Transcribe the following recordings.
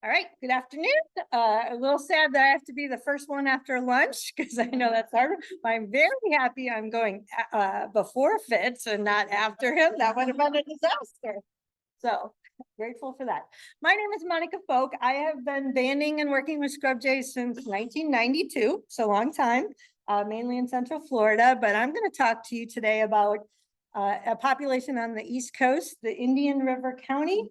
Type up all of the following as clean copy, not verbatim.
All right, good afternoon. A little sad that I have to be the first one after lunch because I know that's hard. But I'm very happy I'm going before Fitz and not after him. That would have been a disaster. So grateful for that. My name is Monica Folk. I have been banding and working with Scrub Jays since 1992, so a long time, mainly in Central Florida. But I'm going to talk to you today about a population on the East Coast, the Indian River County.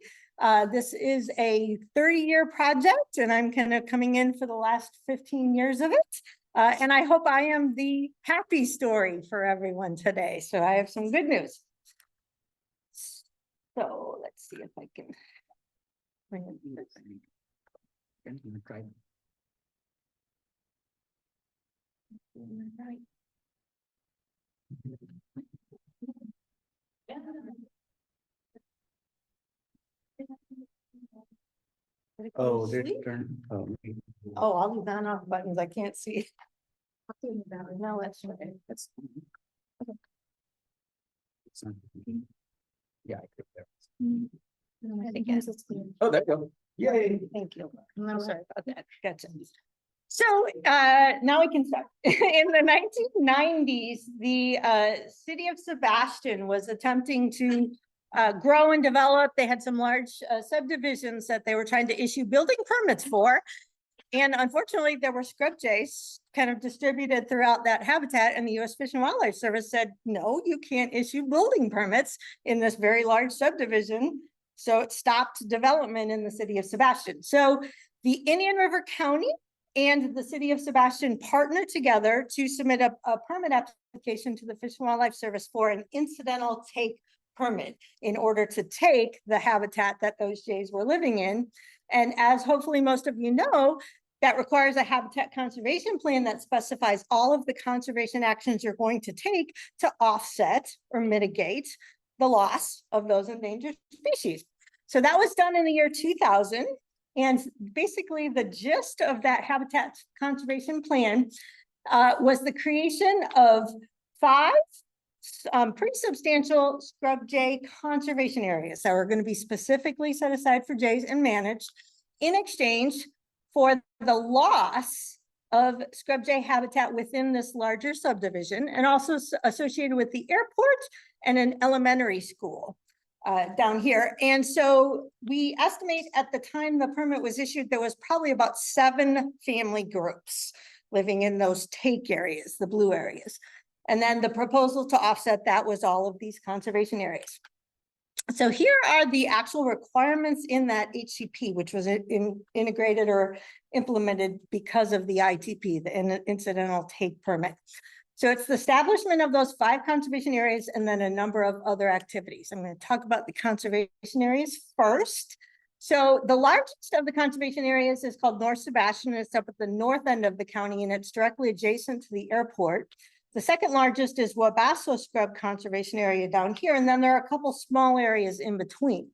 This is a 30-year project, and I'm kind of coming in for the last 15 years of it. And I hope I am the happy story for everyone today. So I have some good news. So let's see if I can bring it this. Right. Oh, they turn. Oh, I'll leave that off buttons. I can't see. No, that's right. That's Yeah. Oh, there you go. Yay. thank you. No, sorry about that. Gotcha. So now we can start. In the 1990s, the city of Sebastian was attempting to grow and develop. They had some large subdivisions that they were trying to issue building permits for. And unfortunately, there were scrub jays kind of distributed throughout that habitat, and the U.S. Fish and Wildlife Service said, no, you can't issue building permits in this very large subdivision. So it stopped development in the city of Sebastian. So the Indian River County and the city of Sebastian partnered together to submit a permit application to the Fish and Wildlife Service for an incidental take permit in order to take the habitat that those jays were living in. And as hopefully most of you know, that requires a habitat conservation plan that specifies all of the conservation actions you're going to take to offset or mitigate the loss of those endangered species. So that was done in the year 2000. And basically the gist of that habitat conservation plan was the creation of 5 pretty substantial scrub jay conservation areas that were going to be specifically set aside for jays and managed in exchange for the loss of scrub jay habitat within this larger subdivision, and also associated with the airport and an elementary school down here. And so we estimate at the time the permit was issued, there was probably about 7 family groups living in those take areas, the blue areas. And then the proposal to offset that was all of these conservation areas. So here are the actual requirements in that HCP, which was integrated or implemented because of the ITP, the incidental take permit. So it's the establishment of those 5 conservation areas and then a number of other activities. I'm going to talk about the conservation areas first. So the largest of the conservation areas is called North Sebastian. It's up at the north end of the county, and it's directly adjacent to the airport. The second largest is Wabasso Scrub Conservation Area down here, and then there are a couple small areas in between.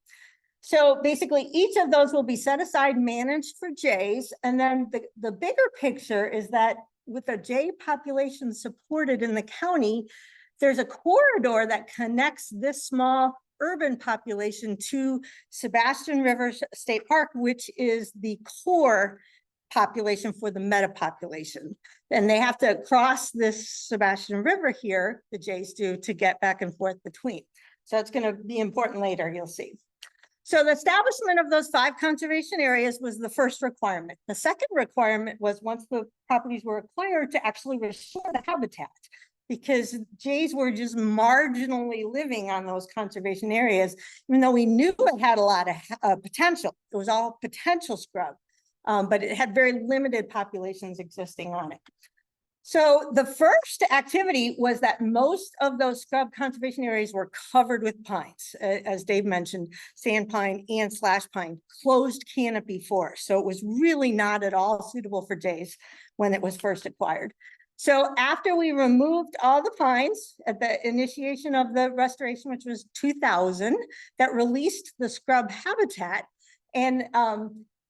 So basically, each of those will be set aside, managed for jays, and then the bigger picture is that with the jay population supported in the county, there's a corridor that connects this small urban population to Sebastian River State Park, which is the core population for the meta population. And they have to cross this Sebastian River here, the jays do, to get back and forth between. So it's going to be important later, you'll see. So the establishment of those 5 conservation areas was the first requirement. The second requirement was, once the properties were acquired, to actually restore the habitat, because jays were just marginally living on those conservation areas, even though we knew it had a lot of potential. It was all potential scrub. But it had very limited populations existing on it. So the first activity was that most of those scrub conservation areas were covered with pines, as Dave mentioned, sand pine and slash pine, closed canopy forest. So it was really not at all suitable for jays when it was first acquired. So after we removed all the pines at the initiation of the restoration, which was 2000, that released the scrub habitat. And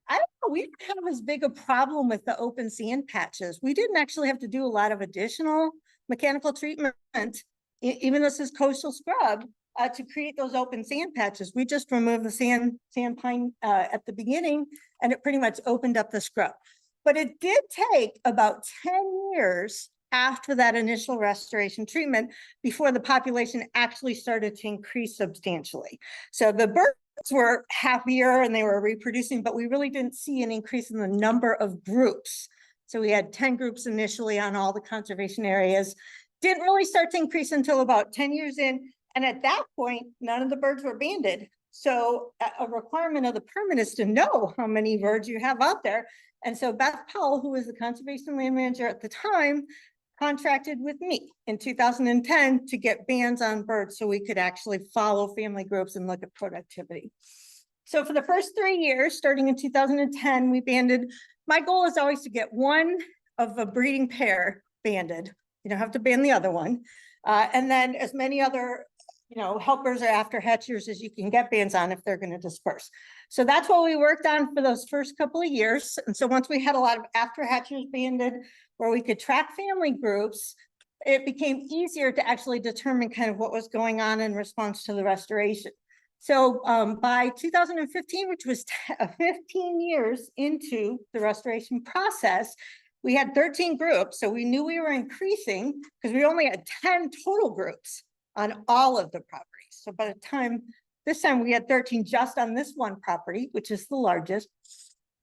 I don't know, we didn't have as big a problem with the open sand patches. We didn't actually have to do a lot of additional mechanical treatment. Even though this is coastal scrub, to create those open sand patches. We just removed the sand pine at the beginning, and it pretty much opened up the scrub. But it did take about 10 years after that initial restoration treatment before the population actually started to increase substantially. So the birds were happier and they were reproducing, but we really didn't see an increase in the number of groups. So we had 10 groups initially on all the conservation areas. Didn't really start to increase until about 10 years in. And at that point, none of the birds were banded. So a requirement of the permit is to know how many birds you have out there. And so Beth Powell, who was the conservation land manager at the time, contracted with me in 2010 to get bans on birds so we could actually follow family groups and look at productivity. So for the first 3 years, starting in 2010, we banded. My goal is always to get one of a breeding pair banded. You don't have to ban the other one. And then as many other helpers or after hatchers as you can get bans on if they're going to disperse. So that's what we worked on for those first couple of years. And so once we had a lot of after hatchers banded where we could track family groups, it became easier to actually determine kind of what was going on in response to the restoration. So by 2015, which was 15 years into the restoration process, we had 13 groups. So we knew we were increasing because we only had 10 total groups on all of the properties. So by the time, this time we had 13 just on this one property, which is the largest.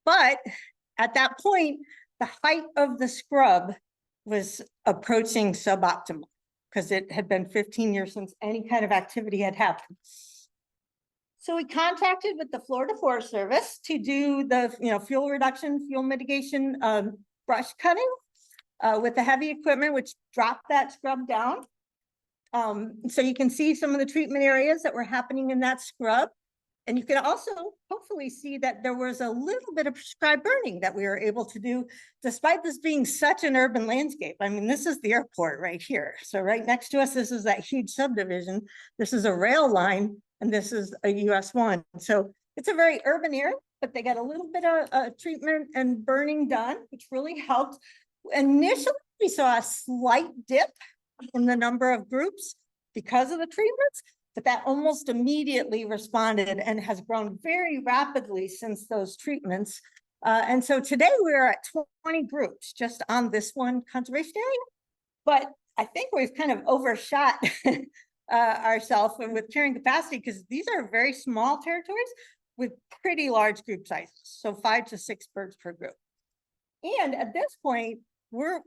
But at that point, the height of the scrub was approaching suboptimal because it had been 15 years since any kind of activity had happened. So we contracted with the Florida Forest Service to do the fuel reduction, fuel mitigation, brush cutting with the heavy equipment, which dropped that scrub down. So you can see some of the treatment areas that were happening in that scrub. And you can also hopefully see that there was a little bit of prescribed burning that we were able to do, despite this being such an urban landscape. I mean, this is the airport right here. So right next to us, this is that huge subdivision. This is a rail line, and this is a US 1. So it's a very urban area, but they got a little bit of treatment and burning done, which really helped. Initially, we saw a slight dip in the number of groups because of the treatments, but that almost immediately responded and has grown very rapidly since those treatments. And so today we're at 20 groups just on this one conservation area, but I think we've kind of overshot ourselves with carrying capacity because these are very small territories with pretty large group sizes. So 5 to 6 birds per group. And at this point, we're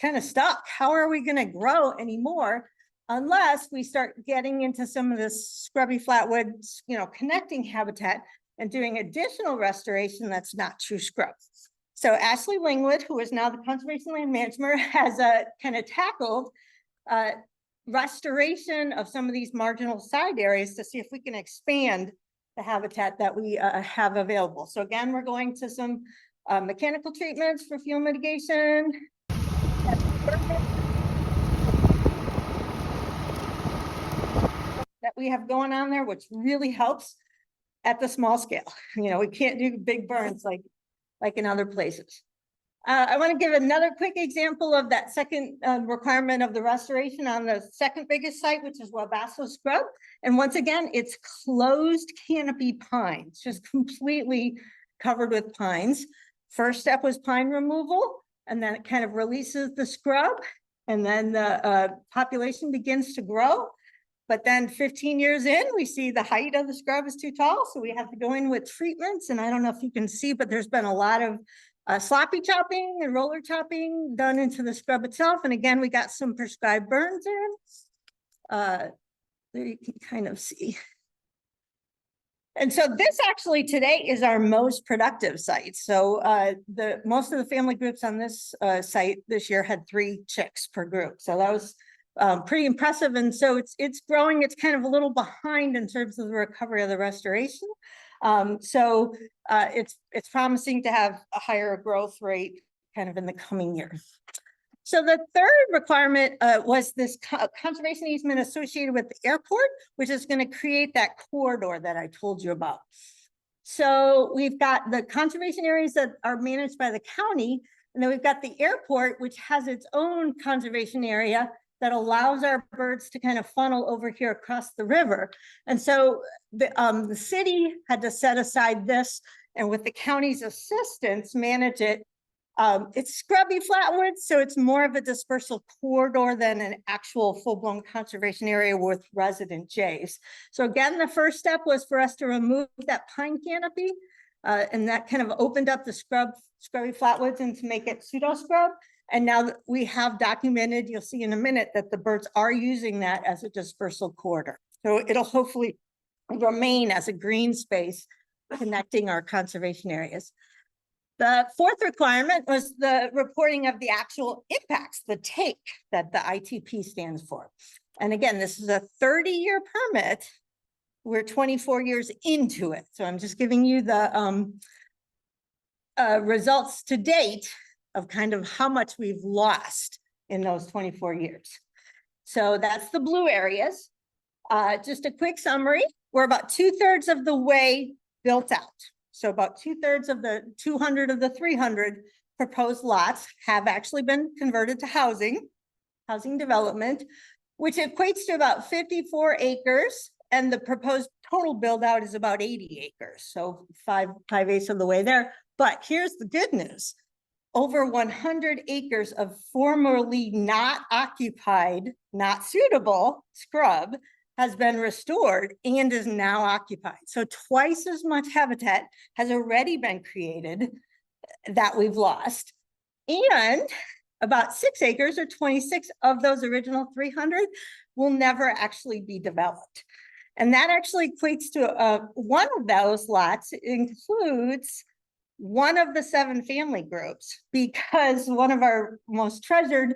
kind of stuck. How are we going to grow anymore unless we start getting into some of this scrubby flatwood, connecting habitat and doing additional restoration that's not true scrub. So Ashley Lingwood, who is now the conservation land manager, has kind of tackled restoration of some of these marginal side areas to see if we can expand the habitat that we have available. So again, we're going to some mechanical treatments for fuel mitigation. That we have going on there, which really helps at the small scale. We can't do big burns like in other places. I want to give another quick example of that second requirement of the restoration on the second biggest site, which is Wabasso Scrub. And once again, it's closed canopy pines, just completely covered with pines. First step was pine removal, and then it kind of releases the scrub, and then the population begins to grow. But then 15 years in, we see the height of the scrub is too tall, so we have to go in with treatments. And I don't know if you can see, but there's been a lot of sloppy chopping and roller chopping done into the scrub itself. And again, we got some prescribed burns in. There you can kind of see. And so this actually today is our most productive site. So most of the family groups on this site this year had 3 chicks per group. So that was pretty impressive. And so it's growing. It's kind of a little behind in terms of the recovery of the restoration. So it's promising to have a higher growth rate kind of in the coming years. So the third requirement was this conservation easement associated with the airport, which is going to create that corridor that I told you about. So we've got the conservation areas that are managed by the county, and then we've got the airport, which has its own conservation area. that allows our birds to kind of funnel over here across the river. And so the city had to set aside this, and with the county's assistance, manage it. It's scrubby flatwoods, so it's more of a dispersal corridor than an actual full-blown conservation area with resident jays. So again, the first step was for us to remove that pine canopy, and that kind of opened up the scrubby flatwoods and to make it pseudo scrub. And now that we have documented, you'll see in a minute that the birds are using that as a dispersal corridor. So it'll hopefully remain as a green space connecting our conservation areas. The fourth requirement was the reporting of the actual impacts, the take that the ITP stands for. And again, this is a 30-year permit. We're 24 years into it. So I'm just giving you the results to date of kind of how much we've lost in those 24 years. So that's the blue areas. Just a quick summary. We're about 2/3 of the way built out. So about 2/3 of the 200 of the 300 proposed lots have actually been converted to housing development, which equates to about 54 acres. And the proposed total build out is about 80 acres. So 5/8 of the way there. But here's the good news. Over 100 acres of formerly not occupied, not suitable scrub has been restored and is now occupied. So twice as much habitat has already been created that we've lost. And about 6 acres or 26 of those original 300 will never actually be developed. And that actually equates to one of those lots includes one of the 7 family groups, because one of our most treasured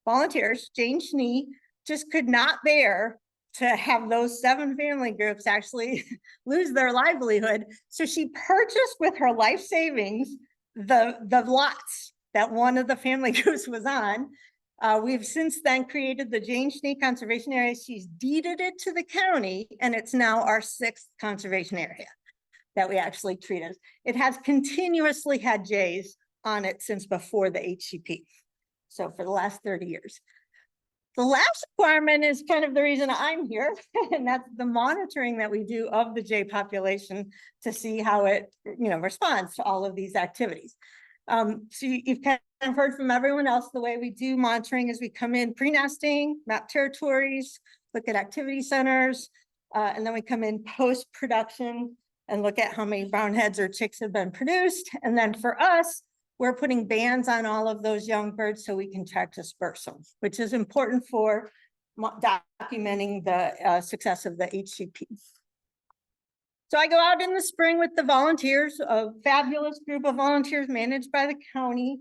volunteers, Jane Schnee, just could not bear to have those 7 family groups actually lose their livelihood. So she purchased with her life savings the lots that one of the family groups was on. We've since then created the Jane Schnee Conservation Area. She's deeded it to the county, and it's now our 6th conservation area that we actually treat as. It has continuously had jays on it since before the HCP. So for the last 30 years. The last requirement is kind of the reason I'm here, and that's the monitoring that we do of the jay population to see how it, responds to all of these activities. So you've kind of heard from everyone else, the way we do monitoring is we come in pre-nesting, map territories, look at activity centers, and then we come in post-production and look at how many brown heads or chicks have been produced. And then for us, we're putting bands on all of those young birds so we can track dispersal, which is important for documenting the success of the HCP. So I go out in the spring with the volunteers, a fabulous group of volunteers managed by the county,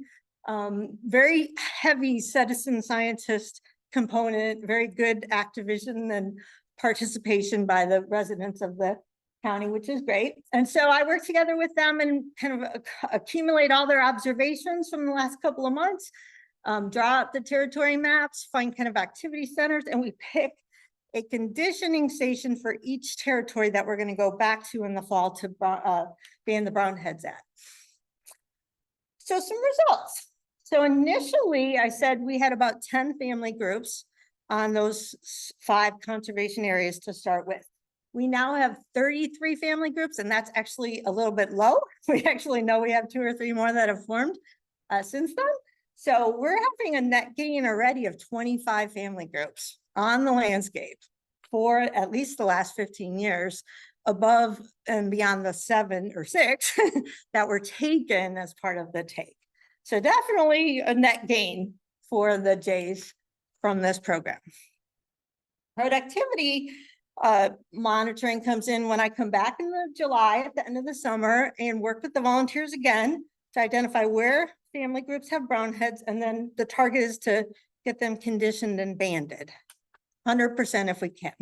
very heavy citizen scientist component, very good activism and participation by the residents of the county, which is great. And so I work together with them and kind of accumulate all their observations from the last couple of months, draw out the territory maps, find kind of activity centers, and we pick a conditioning station for each territory that we're going to go back to in the fall to ban the brown heads at. So some results. So initially I said we had about 10 family groups on those 5 conservation areas to start with. We now have 33 family groups, and that's actually a little bit low. We actually know we have 2 or 3 more that have formed since then. So we're having a net gain already of 25 family groups on the landscape for at least the last 15 years, above and beyond the 7 or 6 that were taken as part of the take. So definitely a net gain for the jays from this program. Productivity monitoring comes in when I come back in July at the end of the summer and work with the volunteers again to identify where family groups have brown heads, and then the target is to get them conditioned and banded 100% if we can.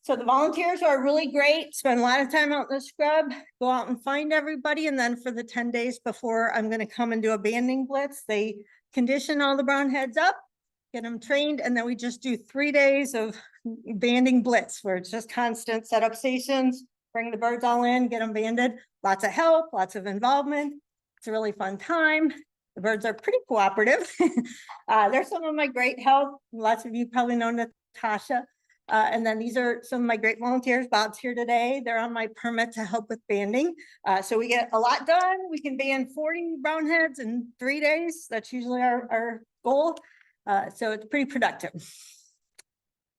So the volunteers are really great, spend a lot of time out in the scrub, go out and find everybody, and then for the 10 days before I'm going to come and do a banding blitz, they condition all the brown heads up, get them trained, and then we just do 3 days of banding blitz where it's just constant set up stations, bring the birds all in, get them banded, lots of help, lots of involvement. It's a really fun time. The birds are pretty cooperative. They're some of my great help. Lots of you probably know Natasha. And then these are some of my great volunteers. Bob's here today. They're on my permit to help with banding. So we get a lot done. We can band 40 brownheads in 3 days. That's usually our goal. So it's pretty productive.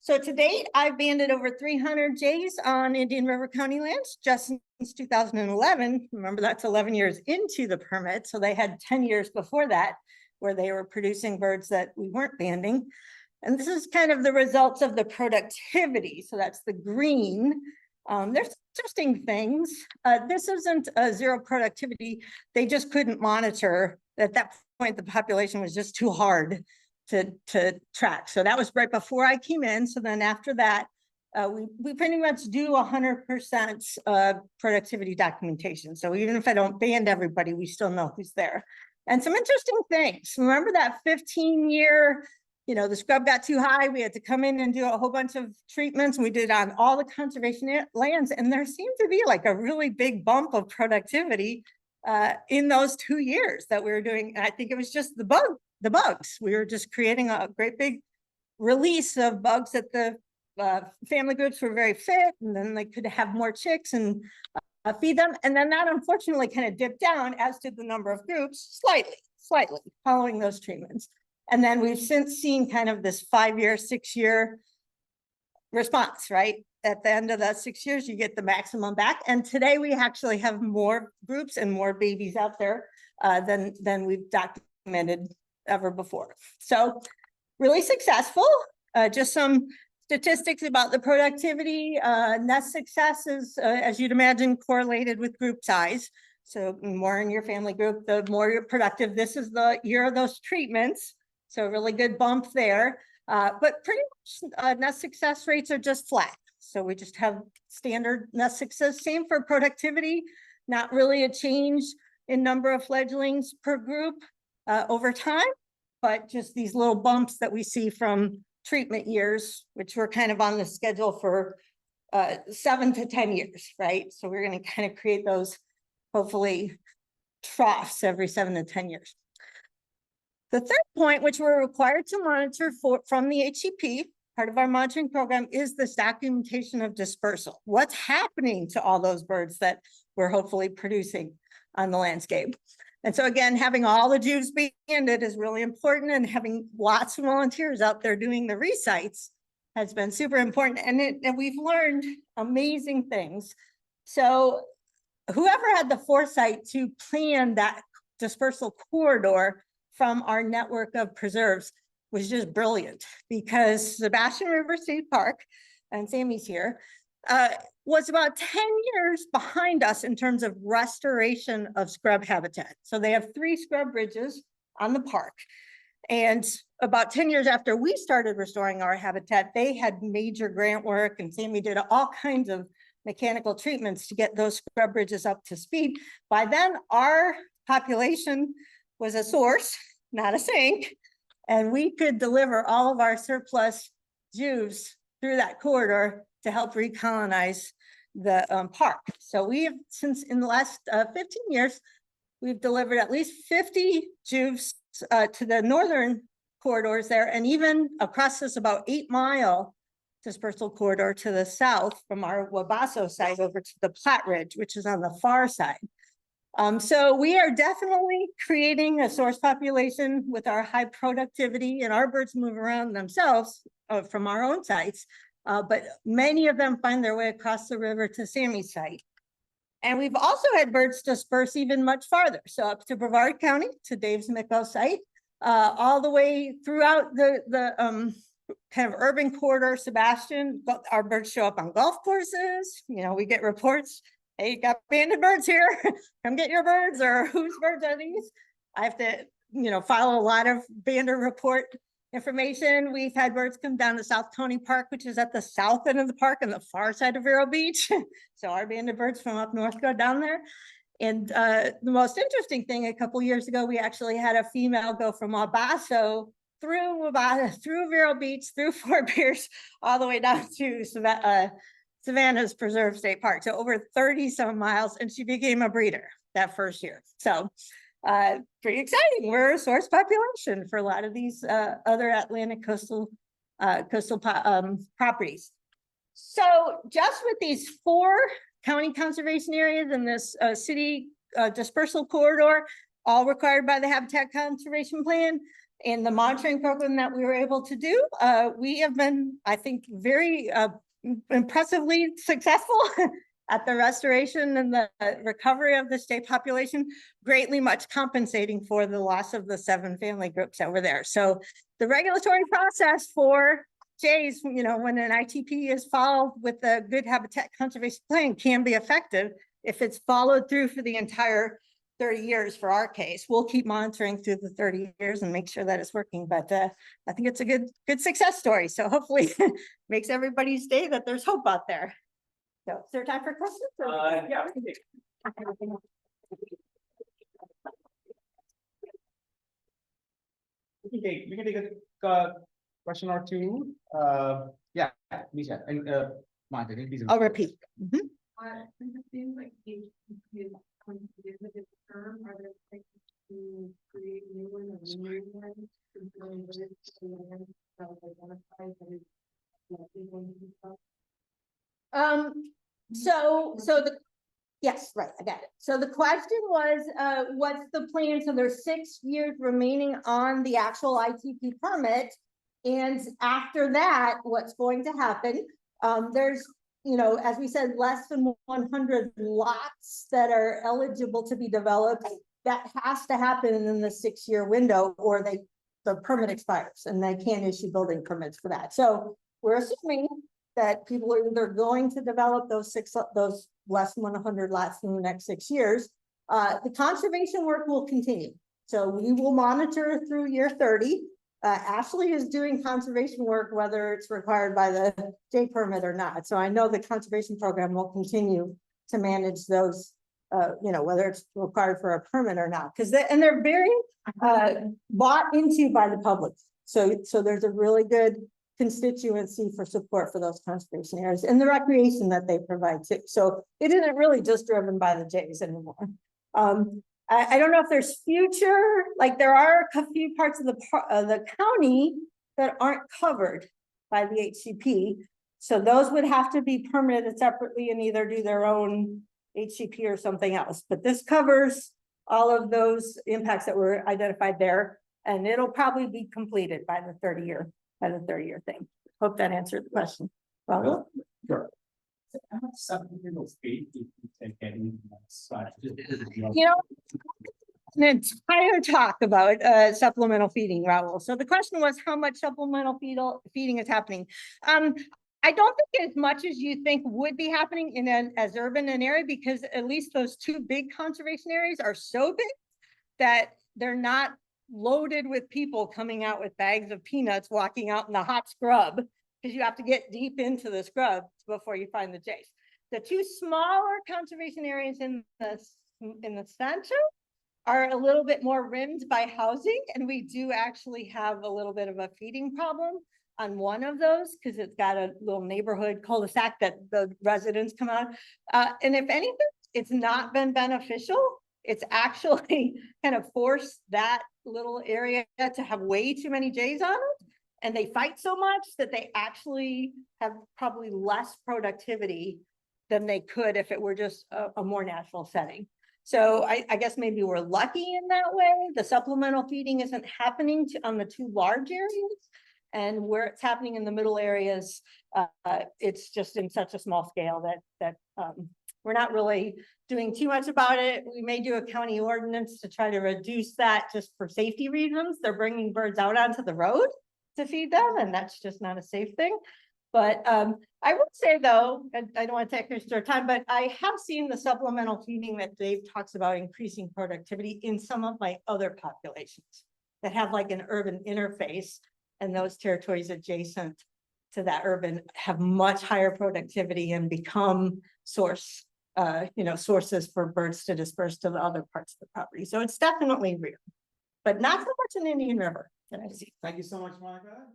So to date, I've banded over 300 jays on Indian River County lands just since 2011. Remember, that's 11 years into the permit. So they had 10 years before that where they were producing birds that we weren't banding. And this is kind of the results of the productivity. So that's the green. There's interesting things. This isn't a zero productivity. They just couldn't monitor. At that point, the population was just too hard to track. So that was right before I came in. So then after that, we pretty much do 100% productivity documentation. So even if I don't band everybody, we still know who's there. And some interesting things. Remember that 15-year, the scrub got too high. We had to come in and do a whole bunch of treatments. We did on all the conservation lands. And there seemed to be like a really big bump of productivity in those 2 years that we were doing. And I think it was just the bugs. We were just creating a great big release of bugs that the family groups were very fit, and then they could have more chicks and feed them. And then that unfortunately kind of dipped down, as did the number of groups, slightly following those treatments. And then we've since seen kind of this 5-year, 6-year response, right? At the end of that 6 years, you get the maximum back. And today we actually have more groups and more babies out there than we've documented ever before. So really successful. Just some statistics about the productivity. Nest success is, as you'd imagine, correlated with group size. So the more in your family group, the more you're productive. This is the year of those treatments. So really good bump there. But pretty much nest success rates are just flat. So we just have standard nest success. Same for productivity. Not really a change in number of fledglings per group over time, but just these little bumps that we see from treatment years, which were kind of on the schedule for 7 to 10 years, right? So we're going to kind of create those, hopefully, troughs every 7 to 10 years. The third point, which we're required to monitor from the HCP, part of our monitoring program, is this documentation of dispersal. What's happening to all those birds that we're hopefully producing on the landscape? And so again, having all the Jews banded is really important, and having lots of volunteers out there doing the resites has been super important. And we've learned amazing things. So whoever had the foresight to plan that dispersal corridor from our network of preserves was just brilliant, because Sebastian River State Park, and Sammy's here, was about 10 years behind us in terms of restoration of scrub habitat. So they have 3 scrub bridges on the park. And about 10 years after we started restoring our habitat, they had major grant work, and Sammy did all kinds of mechanical treatments to get those scrub bridges up to speed. By then, our population was a source, not a sink, and we could deliver all of our surplus Jews through that corridor to help recolonize the park. So we've, since in the last 15 years, we've delivered at least 50 Jews to the northern corridors there, and even across this about 8-mile dispersal corridor to the south from our Wabasso site over to the Platte Ridge, which is on the far side. So we are definitely creating a source population with our high productivity, and our birds move around themselves from our own sites, but many of them find their way across the river to Sammy's site. And we've also had birds disperse even much farther. So up to Brevard County, to Dave's Micco site, all the way throughout the kind of urban corridor, Sebastian. Our birds show up on golf courses. We get reports, hey, you got banded birds here, come get your birds, or whose birds are these? I have to, file a lot of banded report information. We've had birds come down to South Tony Park, which is at the south end of the park and the far side of Vero Beach. So our banded birds from up north go down there. And the most interesting thing, a couple years ago, we actually had a female go from Wabasso through Vero Beach, through Fort Pierce, all the way down to Savannah's Preserve State Park. So over 30 some miles, and she became a breeder that first year. So pretty exciting. We're a source population for a lot of these other Atlantic coastal properties. So just with these 4 county conservation areas and this city dispersal corridor, all required by the Habitat Conservation Plan and the monitoring program that we were able to do, we have been, I think, very impressively successful at the restoration and the recovery of the state population, greatly much compensating for the loss of the 7 family groups that were there. So the regulatory process for Jays, you know, when an ITP is followed with a good habitat conservation plan, can be effective if it's followed through for the entire 30 years. For our case, we'll keep monitoring through the 30 years and make sure that it's working. But I think it's a good success story. So hopefully makes everybody's day that there's hope out there. So is there time for questions? Yeah, we can take. We can take a question or two. Yeah, Misha, and Martha, please. I'll repeat. It seems like HCP is going to be a limited term. Are there things to create new one or new one? Yes, right, I got it. So the question was, what's the plan? So there's 6 years remaining on the actual ITP permit. And after that, what's going to happen? There's, you know, as we said, less than 100 lots that are eligible to be developed. That has to happen in the 6-year window, or the permit expires and they can't issue building permits for that. So we're assuming that people are either going to develop those less than 100 lots in the next 6 years. The conservation work will continue. So we will monitor through year 30. Ashley is doing conservation work, whether it's required by the J permit or not. So I know the conservation program will continue to manage those, you know, whether it's required for a permit or not, because they're very bought into by the public. So there's a really good constituency for support for those conservation areas and the recreation that they provide too. So it isn't really just driven by the Jays anymore. I don't know if there's future, like there are a few parts of the county that aren't covered by the HCP. So those would have to be permitted separately and either do their own HCP or something else. But this covers all of those impacts that were identified there. And it'll probably be completed by the 30-year thing. Hope that answered the question. Well, Sure. you know, an entire talk about supplemental feeding, Raul. So the question was how much supplemental feeding is happening. I don't think as much as you think would be happening in as urban an area, because at least those 2 big conservation areas are so big that they're not loaded with people coming out with bags of peanuts, walking out in the hot scrub, because you have to get deep into the scrub before you find the Jays. The 2 smaller conservation areas in the center are a little bit more rimmed by housing, and we do actually have a little bit of a feeding problem on one of those because it's got a little neighborhood cul-de-sac that the residents come out. And if anything, it's not been beneficial. It's actually kind of forced that little area to have way too many Jays on it. And they fight so much that they actually have probably less productivity than they could if it were just a more natural setting. So I guess maybe we're lucky in that way. The supplemental feeding isn't happening on the 2 large areas. And where it's happening in the middle areas, it's just in such a small scale that we're not really doing too much about it. We may do a county ordinance to try to reduce that just for safety reasons. They're bringing birds out onto the road to feed them, and that's just not a safe thing. But I would say though, and I don't want to take extra time, but I have seen the supplemental feeding that Dave talks about increasing productivity in some of my other populations that have like an urban interface, and those territories adjacent to that urban have much higher productivity and become sources for birds to disperse to the other parts of the property. So it's definitely real, but not so much in Indian River that I see. Thank you so much, Monica.